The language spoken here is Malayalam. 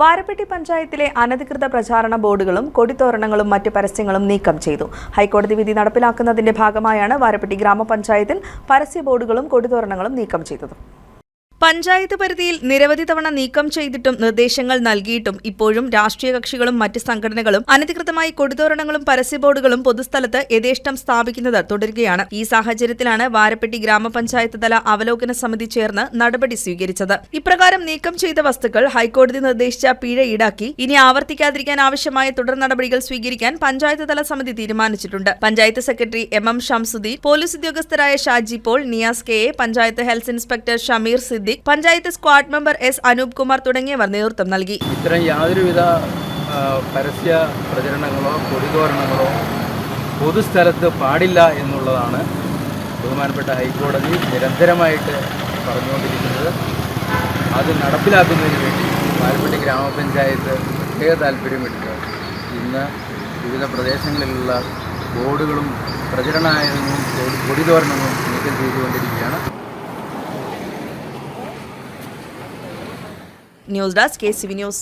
വാരപ്പെട്ടി പഞ്ചായത്തിലെ അനധികൃത പ്രചാരണ ബോർഡുകളും കൊടിത്തോരണങ്ങളും മറ്റ് പരസ്യങ്ങളും നീക്കം ചെയ്തു. ഹൈക്കോടതി വിധി നടപ്പിലാക്കുന്നതിന്റെ ഭാഗമായാണ് വാരപ്പെട്ടി ഗ്രാമപഞ്ചായത്തിൽ പരസ്യ ബോർഡുകളും കൊടിത്തോരണങ്ങളും നീക്കം ചെയ്തത്. പഞ്ചായത്ത് പരിധിയിൽ നിരവധി തവണ നീക്കം ചെയ്തിട്ടും നിർദ്ദേശങ്ങൾ നൽകിയിട്ടും ഇപ്പോഴും രാഷ്ട്രീയ കക്ഷികളും മറ്റ് സംഘടനകളും അനധികൃതമായി കൊടിത്തോരണങ്ങളും പരസ്യ ബോർഡുകളും പൊതുസ്ഥലത്ത് യഥേഷ്ടം സ്ഥാപിക്കുന്നത് തുടരുകയാണ്. ഈ സാഹചര്യത്തിലാണ് വാരപ്പെട്ടി ഗ്രാമപഞ്ചായത്ത് തല അവലോകന സമിതി ചേർന്ന് നടപടി സ്വീകരിച്ചത്. ഇപ്രകാരം നീക്കം ചെയ്ത വസ്തുക്കൾ ഹൈക്കോടതി നിർദ്ദേശിച്ച പിഴ ഈടാക്കി ഇനി ആവർത്തിക്കാതിരിക്കാൻ ആവശ്യമായ തുടർ നടപടികൾ സ്വീകരിക്കാൻ പഞ്ചായത്ത് തല സമിതി തീരുമാനിച്ചിട്ടുണ്ട്. Panchayat secretary M Shamsuddin, police ഉദ്യോഗസ്ഥരായ Shaji Paul, Niyas K, panchayat health inspector Shameer Siddique, panchayat squad member S Anoop Kumar തുടങ്ങിയവർ നേതൃത്വം നൽകി. ഇത്തരം യാതൊരുവിധ പരസ്യ പ്രചരണങ്ങളോ കൊടിതോരണങ്ങളോ പൊതുസ്ഥലത്ത് പാടില്ല എന്നുള്ളതാണ് ബഹുമാനപ്പെട്ട ഹൈക്കോടതി നിരന്തരമായിട്ട് പറഞ്ഞുകൊണ്ടിരിക്കുന്നത്. അത് നടപ്പിലാക്കുന്നതിന് വേണ്ടി വാരപ്പെട്ടി ഗ്രാമപഞ്ചായത്ത് പ്രത്യേക താല്പര്യമെടുത്ത് ഇന്ന് വിവിധ പ്രദേശങ്ങളിലുള്ള ബോർഡുകളും പ്രചരണായുധങ്ങളും കൊടിതോരണങ്ങളും നീക്കം ചെയ്തുകൊണ്ടിരിക്കുകയാണ്. News desk KCV news.